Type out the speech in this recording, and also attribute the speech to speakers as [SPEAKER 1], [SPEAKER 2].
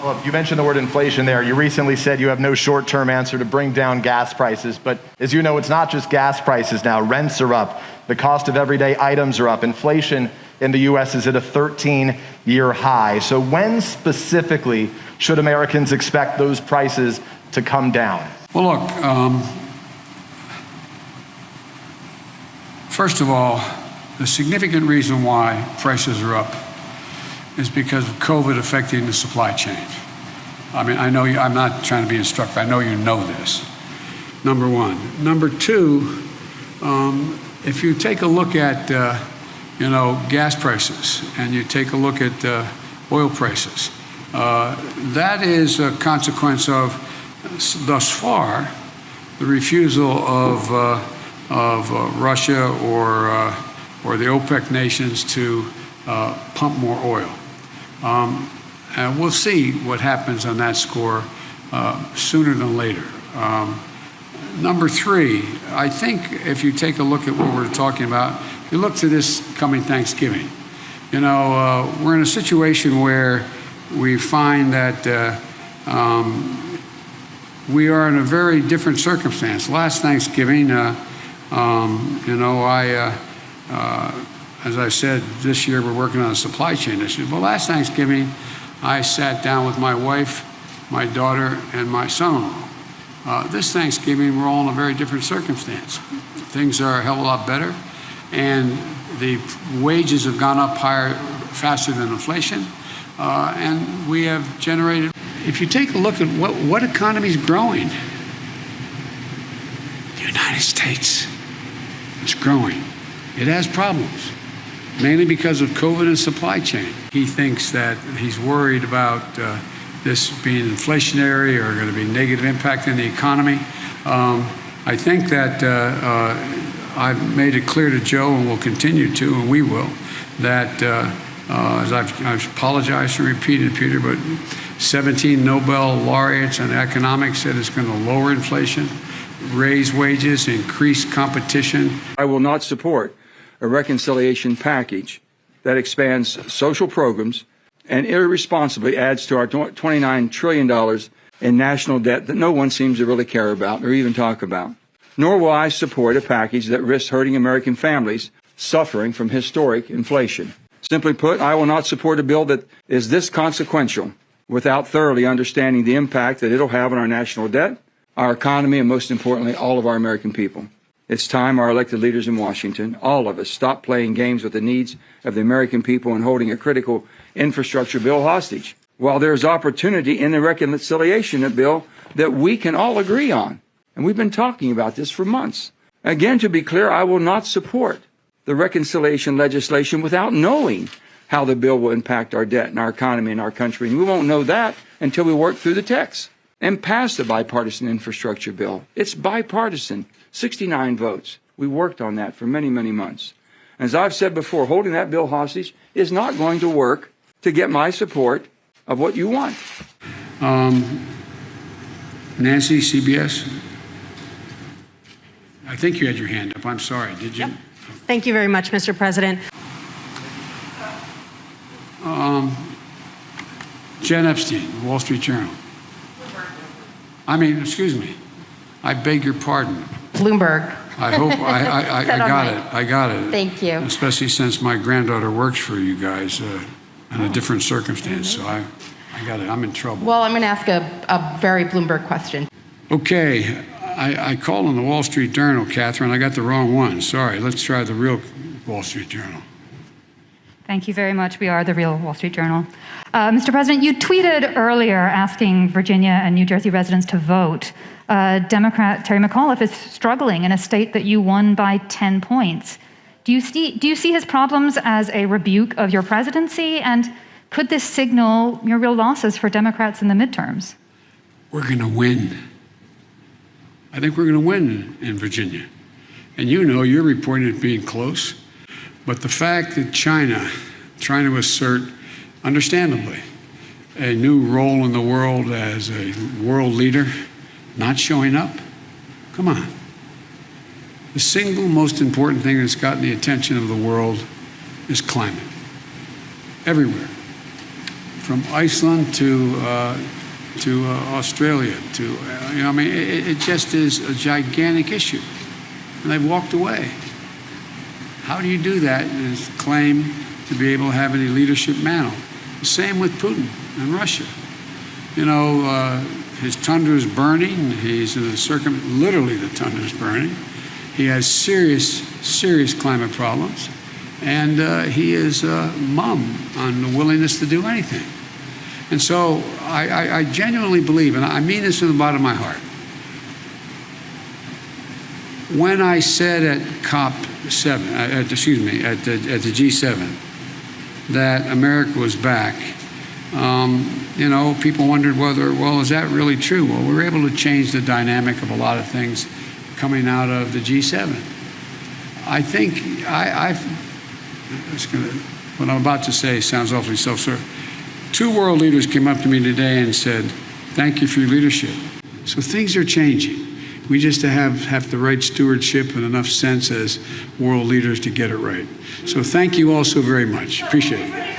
[SPEAKER 1] Well, you mentioned the word inflation there. You recently said you have no short-term answer to bring down gas prices. But as you know, it's not just gas prices now. Rents are up. The cost of everyday items are up. Inflation in the U.S. is at a 13-year high. So when specifically should Americans expect those prices to come down?
[SPEAKER 2] Well, look, first of all, the significant reason why prices are up is because of COVID affecting the supply chain. I mean, I know you, I'm not trying to be instructive. I know you know this, number one. Number two, if you take a look at, gas prices and you take a look at oil prices, that is a consequence of, thus far, the refusal of Russia or the OPEC nations to pump more oil. And we'll see what happens on that score sooner than later. Number three, I think if you take a look at what we're talking about, you look to this coming Thanksgiving. We're in a situation where we find that we are in a very different circumstance. Last Thanksgiving, as I said, this year we're working on a supply chain issue. But last Thanksgiving, I sat down with my wife, my daughter, and my son-in-law. This Thanksgiving, we're all in a very different circumstance. Things are a hell of a lot better, and the wages have gone up higher, faster than inflation, and we have generated. If you take a look at what economy is growing, the United States is growing. It has problems, mainly because of COVID and supply chain. He thinks that he's worried about this being inflationary or going to be negative impact in the economy. I think that I've made it clear to Joe, and will continue to, and we will, that as I've apologized for repeating it, Peter, but 17 Nobel laureates in economics said it's going to lower inflation, raise wages, increase competition.
[SPEAKER 3] I will not support a reconciliation package that expands social programs and irresponsibly adds to our $29 trillion in national debt that no one seems to really care about or even talk about. Nor will I support a package that risks hurting American families suffering from historic inflation. Simply put, I will not support a bill that is this consequential without thoroughly understanding the impact that it'll have on our national debt, our economy, and most importantly, all of our American people. It's time our elected leaders in Washington, all of us, stop playing games with the needs of the American people and holding a critical infrastructure bill hostage. While there's opportunity in the reconciliation bill that we can all agree on, and we've been talking about this for months. Again, to be clear, I will not support the reconciliation legislation without knowing how the bill will impact our debt and our economy and our country. And we won't know that until we work through the text and pass the bipartisan infrastructure bill. It's bipartisan, 69 votes. We worked on that for many, many months. As I've said before, holding that bill hostage is not going to work to get my support of what you want.
[SPEAKER 2] Nancy, CBS. I think you had your hand up. I'm sorry. Did you?
[SPEAKER 4] Yep. Thank you very much, Mr. President.
[SPEAKER 2] Jen Epstein, Wall Street Journal. Excuse me. I beg your pardon.
[SPEAKER 4] Bloomberg.
[SPEAKER 2] I hope I got it. I got it.
[SPEAKER 4] Thank you.
[SPEAKER 2] Especially since my granddaughter works for you guys in a different circumstance. So I got it. I'm in trouble.
[SPEAKER 4] Well, I'm going to ask a very Bloomberg question.
[SPEAKER 2] Okay. I called on the Wall Street Journal, Catherine. I got the wrong one. Sorry. Let's try the real Wall Street Journal.
[SPEAKER 5] Thank you very much. We are the real Wall Street Journal. Mr. President, you tweeted earlier asking Virginia and New Jersey residents to vote. Democrat Terry McAuliffe is struggling in a state that you won by 10 points. Do you see his problems as a rebuke of your presidency? And could this signal your real losses for Democrats in the midterms?
[SPEAKER 2] We're going to win. I think we're going to win in Virginia. And you're reporting it being close. But the fact that China, trying to assert, understandably, a new role in the world as a world leader, not showing up, come on. The single most important thing that's gotten the attention of the world is climate. Everywhere. from Iceland to Australia to, I mean, it just is a gigantic issue. And they've walked away. How do you do that and claim to be able to have any leadership mantle? The same with Putin and Russia. His tundra is burning. He's in literally the tundra is burning. He has serious climate problems. And he is mum on the willingness to do anything. And so I genuinely believe, and I mean this from the bottom of my heart, when I said at COP7, at the G7, that America was back, people wondered is that really true? Well, we were able to change the dynamic of a lot of things coming out of the G7. I think what I'm about to say sounds awfully self-serving. 2 world leaders came up to me today and said, thank you for your leadership. So things are changing. We just have the right stewardship and enough sense as world leaders to get it right. So thank you all so very much. Appreciate it.